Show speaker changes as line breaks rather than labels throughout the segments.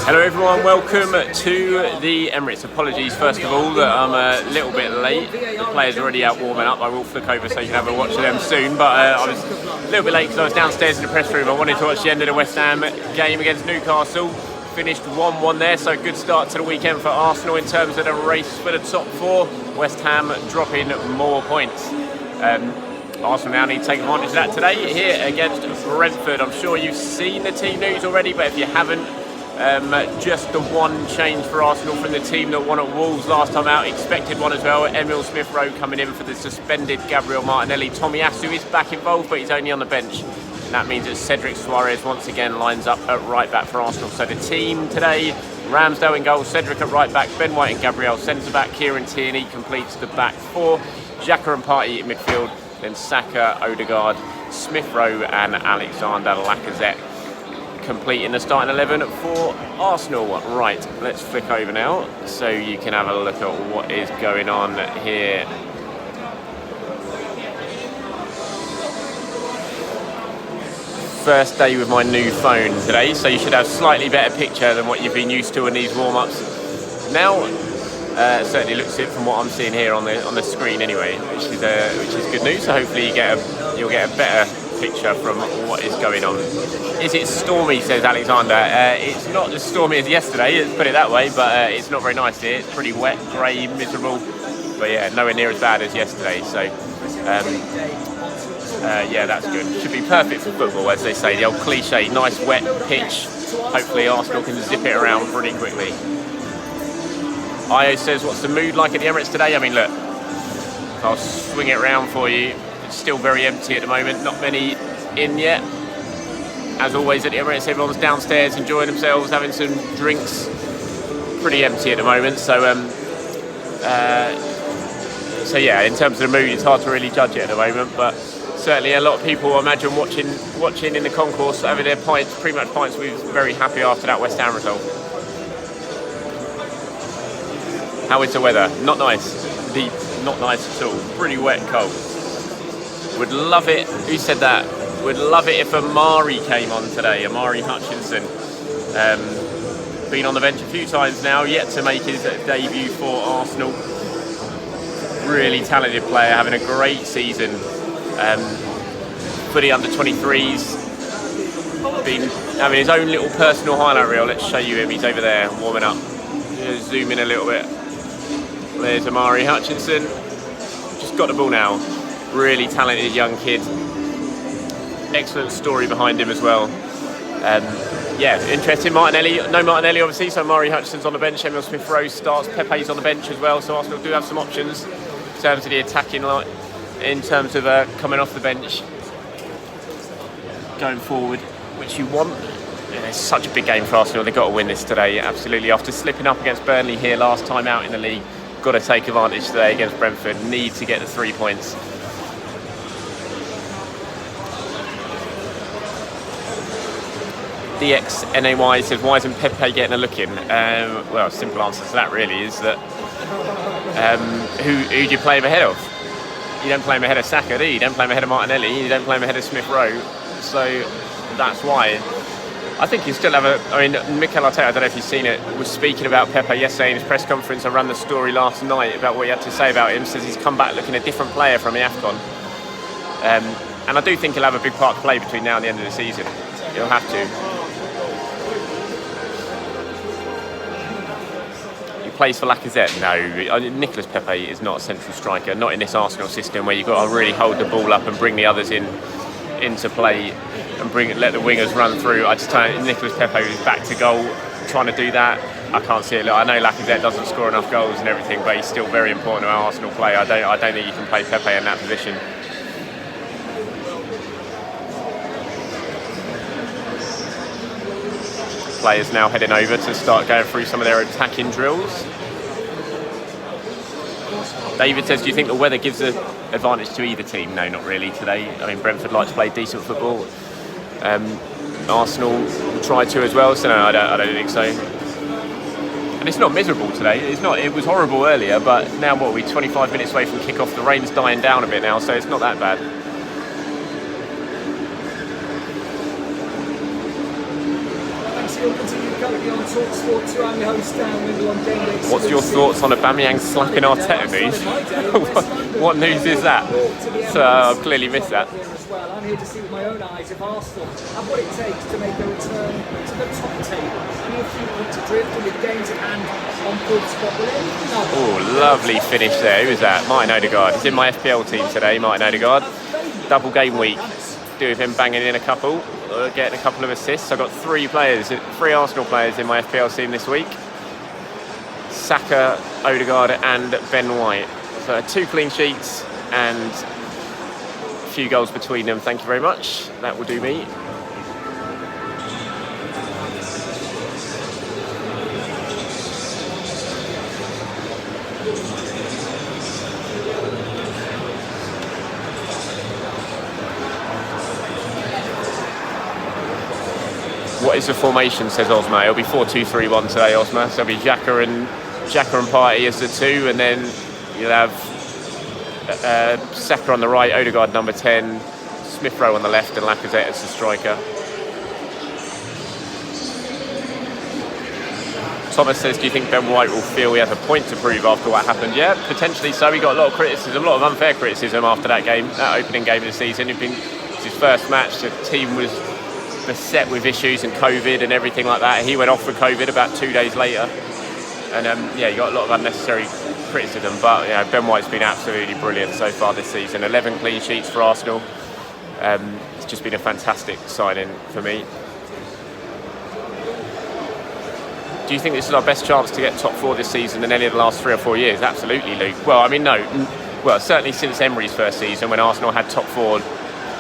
Hello everyone, welcome to the Emirates. Apologies first of all that I'm a little bit late. The players are already out warming up. I will flick over so you can have a watch of them soon, but I was a little bit late because I was downstairs in the press room. I wanted to watch the end of the West Ham game against Newcastle. Finished 1-1 there, so good start to the weekend for Arsenal in terms of the race for the top four. West Ham dropping more points. Arsenal now need to take advantage of that today here against Brentford. I'm sure you've seen the team news already, but if you haven't, just the one change for Arsenal from the team that won at Wolves last time out. Expected one as well. Emile Smith-Rowe coming in for the suspended Gabriel Martinelli. Tomiyasu is back involved, but he's only on the bench. And that means that Cedric Suarez once again lines up at right back for Arsenal. So the team today, Ramsdale in goal, Cedric at right back, Ben White and Gabriel centre back, Kieran Tierney completes the back four, Xhaka and Partey in midfield, then Saka, Odegaard, Smith-Rowe and Alexander Lacazette completing the starting 11 for Arsenal. Right, let's flick over now so you can have a look at what is going on here. First day with my new phone today, so you should have slightly better picture than what you've been used to in these warm-ups. Now, certainly looks it from what I'm seeing here on the screen anyway, which is good news. So hopefully you'll get a better picture from what is going on. Is it stormy, says Alexander? It's not as stormy as yesterday, let's put it that way, but it's not very nice here. It's pretty wet, grey, miserable, but yeah, nowhere near as bad as yesterday. So yeah, that's good. Should be perfect for football, as they say, the old cliche, nice wet pitch. Hopefully Arsenal can zip it around pretty quickly. Io says, what's the mood like at the Emirates today? I mean, look, I'll swing it around for you. It's still very empty at the moment, not many in yet. As always at the Emirates, everyone's downstairs enjoying themselves, having some drinks. Pretty empty at the moment, so yeah, in terms of the mood, it's hard to really judge it at the moment, but certainly a lot of people, I imagine, watching in the concourse, having their pints, pretty much pints, we were very happy after that West Ham result. How is the weather? Not nice. Indeed, not nice at all. Pretty wet and cold. Would love it. Who said that? Would love it if Amari came on today. Amari Hutchinson. Been on the bench a few times now, yet to make his debut for Arsenal. Really talented player, having a great season. For the under-23s. Been having his own little personal highlight reel. Let's show you him. He's over there warming up. Just zoom in a little bit. There's Amari Hutchinson. Just got the ball now. Really talented young kid. Excellent story behind him as well. Yeah, interesting. Martinelli, no Martinelli obviously, so Amari Hutchinson's on the bench. Emile Smith-Rowe starts. Pepe's on the bench as well, so Arsenal do have some options in terms of the attacking line, in terms of coming off the bench, going forward, which you want. Yeah, it's such a big game for Arsenal. They've got to win this today, absolutely. After slipping up against Burnley here last time out in the league, got to take advantage today against Brentford. Need to get the 3 points. DXNAY says, why isn't Pepe getting a look in? Well, simple answer to that really is that who do you play him ahead of? You don't play him ahead of Saka, do you? You don't play him ahead of Martinelli, you don't play him ahead of Smith-Rowe. So that's why. I think you still have I mean, Mikel Arteta, I don't know if you've seen it, was speaking about Pepe yesterday in his press conference. I ran the story last night about what he had to say about him. Says he's come back looking a different player from the AFCON. And I do think he'll have a big part to play between now and the end of the season. He'll have to. He plays for Lacazette? No. Nicolas Pepe is not a central striker, not in this Arsenal system where you've got to really hold the ball up and bring the others into play and let the wingers run through. I just don't. Nicolas Pepe is back to goal, trying to do that. I can't see it. Look, I know Lacazette doesn't score enough goals and everything, but he's still very important to our Arsenal play. I don't think you can play Pepe in that position. Players now heading over to start going through some of their attacking drills. David says, do you think the weather gives an advantage to either team? No, not really today. I mean, Brentford like to play decent football. Arsenal will try to as well, so no, I don't think so. And it's not miserable today. It's not. It was horrible earlier, but now what are we, 25 minutes away from kick-off? The rain's dying down a bit now, so it's not that bad. What's your thoughts on Aubameyang slapping Arteta news? What news is that? So I've clearly missed that.
I'm here to see with my own eyes if Arsenal have what it takes to make a return to the top table. Only a few points adrift and with games at hand on good spot.
Oh, lovely finish there. Who is that? Martin Odegaard. He's in my FPL team today, Martin Odegaard. Double game week. Do with him banging in a couple, getting a couple of assists. I've got three Arsenal players in my FPL team this week. Saka, Odegaard and Ben White. So 2 clean sheets and a few goals between them. Thank you very much. That will do me. What is the formation, says Osma? It'll be 4-2-3-1 today, Osma. So it'll be Xhaka and Partey as the 2, and then you'll have Saka on the right, Odegaard number 10, Smith Rowe on the left, and Lacazette as the striker. Thomas says, do you think Ben White will feel he has a point to prove after what happened? Yeah, potentially so. He got a lot of criticism, a lot of unfair criticism after that game, that opening game of the season. It's his first match. The team was beset with issues and COVID and everything like that. He went off with COVID about 2 days later. And yeah, you got a lot of unnecessary criticism, but Ben White's been absolutely brilliant so far this season. 11 clean sheets for Arsenal. It's just been a fantastic signing for me. Do you think this is our best chance to get top 4 this season than any of the last 3 or 4 years? Absolutely, Luke. Well, I mean, no. Well, certainly since Emery's first season, when Arsenal had top 4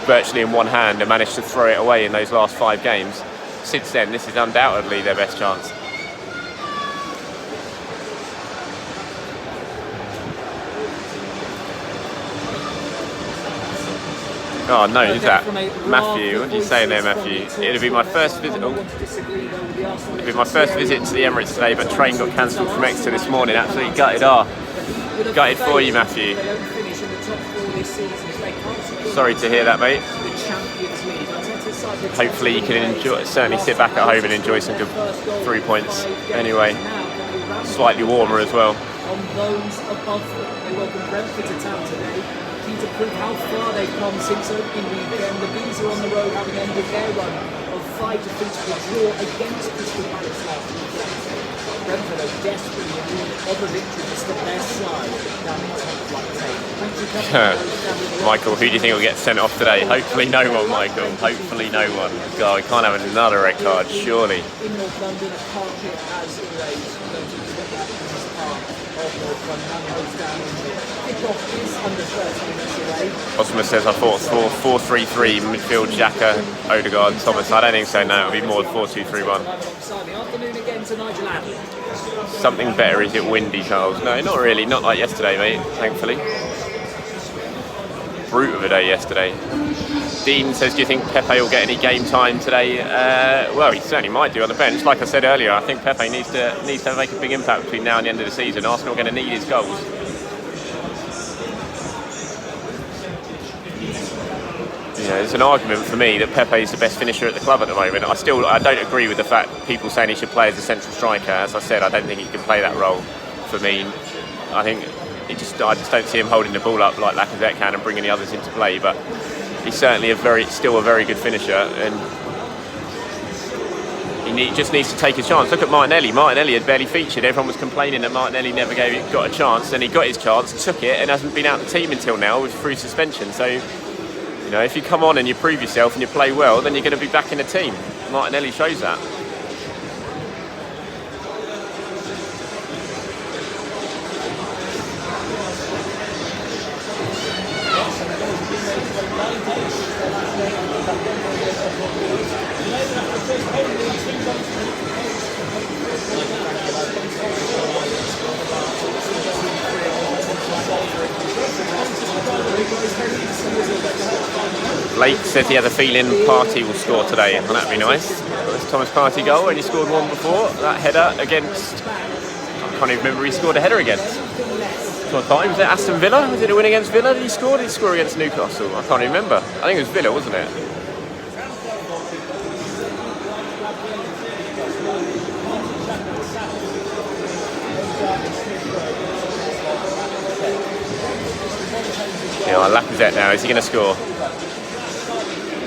virtually in one hand and managed to throw it away in those last 5 games. Since then, this is undoubtedly their best chance. Oh no, is that Matthew? What are you saying there, Matthew? It'll be my first visit. It'll be my first visit to the Emirates today, but train got cancelled from Exeter this morning. Absolutely gutted. Gutted for you, Matthew. Sorry to hear that, mate. Hopefully you can certainly sit back at home and enjoy some good 3 points. Anyway, slightly warmer as well.
On those above them, they welcome Brentford to town today. Keen to prove how far they've come since opening weekend. The Bees are on the road, having ended their run of 5 defeats with a draw against Crystal Palace last weekend. Brentford are desperately in need of a victory to stop their slide down the top flight table.
Michael, who do you think will get sent off today? Hopefully no one, Michael. Hopefully no one. God, we can't have another red card, surely.
In North London, a carpet has raised.
Osma says I thought 4-3-3 midfield, Xhaka, Odegaard, Thomas. I don't think so. No, it'll be more 4-2-3-1. Something better. Is it windy, Charles? No, not really. Not like yesterday, mate. Thankfully. Brute of a day yesterday. Dean says, do you think Pepe will get any game time today? Well, he certainly might do on the bench. Like I said earlier, I think Pepe needs to make a big impact between now and the end of the season. Arsenal are going to need his goals. There's an argument for me that Pepe is the best finisher at the club at the moment. I don't agree with the fact people saying he should play as a central striker. As I said, I don't think he can play that role. For me, I think I just don't see him holding the ball up like Lacazette can and bringing the others into play. But he's certainly still a very good finisher, and he just needs to take his chance. Look at Martinelli. Martinelli had barely featured. Everyone was complaining that Martinelli never got a chance, and he got his chance, took it, and hasn't been out of the team until now through suspension. So, if you come on and you prove yourself and you play well, then you're going to be back in the team. Martinelli shows that. Blake says he has a feeling Partey will score today, and that'd be nice. It's Thomas Partey goal, and he scored one before. That header against, I can't even remember who he scored a header against. Was it Aston Villa? Was it a win against Villa that he scored? Did he score against Newcastle? I can't remember. I think it was Villa, wasn't it? Yeah, Lacazette now, is he going to score?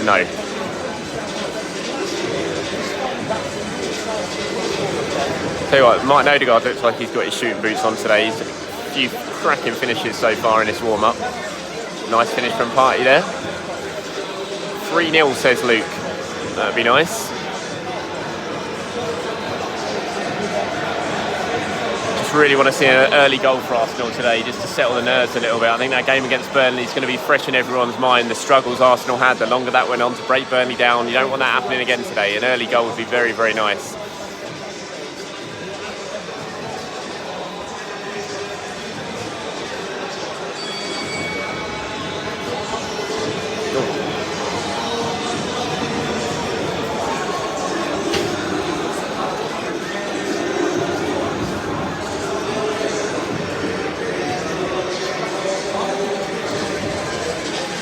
No. Tell you what, Martin Odegaard looks like he's got his shooting boots on today. He's a few cracking finishes so far in this warm-up. Nice finish from Partey there. 3-0 says Luke. That'd be nice. Just really want to see an early goal for Arsenal today, just to settle the nerves a little bit. I think that game against Burnley is going to be fresh in everyone's mind. The struggles Arsenal had, the longer that went on to break Burnley down. You don't want that happening again today. An early goal would be very, very nice.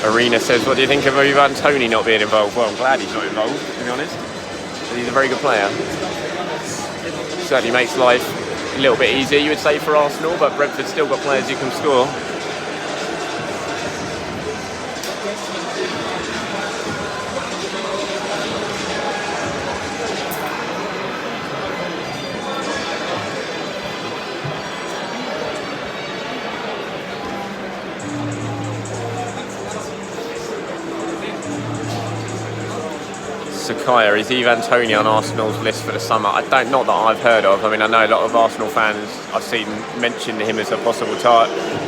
Arena says, what do you think of Ivan Toney not being involved? Well, I'm glad he's not involved, to be honest. He's a very good player. Certainly makes life a little bit easier, you would say, for Arsenal, but Brentford's still got players who can score. Sakaya, is Ivan Toney on Arsenal's list for the summer? Not that I've heard of. I mean, I know a lot of Arsenal fans I've seen mention him as a possible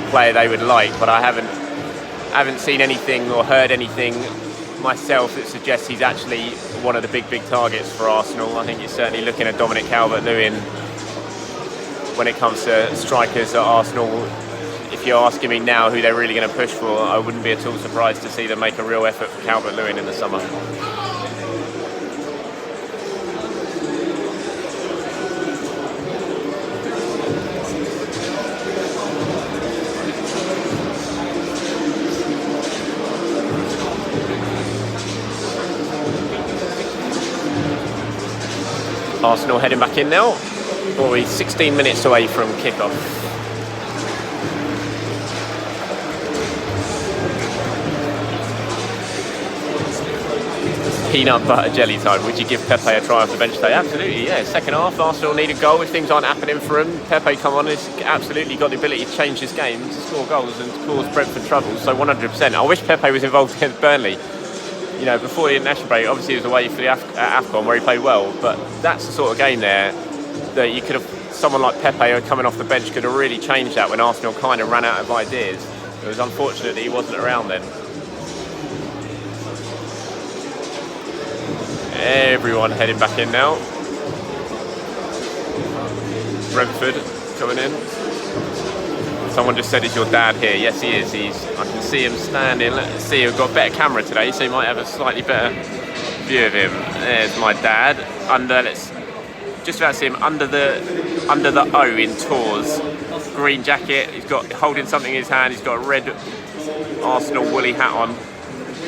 player they would like, but I haven't seen anything or heard anything myself that suggests he's actually one of the big targets for Arsenal. I think you're certainly looking at Dominic Calvert-Lewin when it comes to strikers at Arsenal. If you're asking me now who they're really going to push for, I wouldn't be at all surprised to see them make a real effort for Calvert-Lewin in the summer. Arsenal heading back in now. We're 16 minutes away from kick-off. Peanut butter jelly time. Would you give Pepe a try off the bench today? Absolutely, yeah. Second half, Arsenal need a goal. If things aren't happening for him, Pepe come on, has absolutely got the ability to change this game, to score goals and to cause Brentford trouble. So 100%. I wish Pepe was involved against Burnley. You know, before the international break, obviously he was away for the AFCON where he played well, but that's the sort of game there that you could have, someone like Pepe coming off the bench could have really changed that when Arsenal kind of ran out of ideas. It was unfortunate that he wasn't around then. Everyone heading back in now. Brentford coming in. Someone just said, is your dad here? Yes, he is. I can see him standing. Let's see, we've got a better camera today, so you might have a slightly better view of him. There's my dad. Let's just about to see him under the O in Tours. Green jacket. He's got holding something in his hand. He's got a red Arsenal woolly hat on.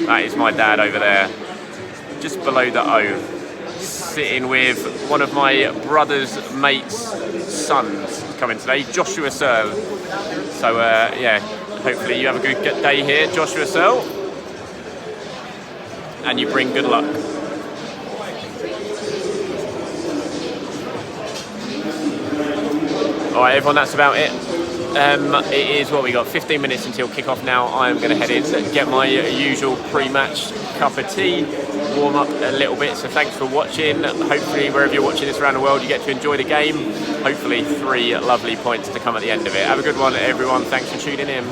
That is my dad over there, just below the O, sitting with one of my brother's mates' sons coming today, Joshua Searle. So yeah, hopefully you have a good day here, Joshua Searle, and you bring good luck. All right, everyone, that's about it. It is what we got, 15 minutes until kick-off now. I am going to head in and get my usual pre-match cup of tea, warm up a little bit. So thanks for watching. Hopefully wherever you're watching this around the world you get to enjoy the game. Hopefully 3 lovely points to come at the end of it. Have a good one, everyone. Thanks for tuning in.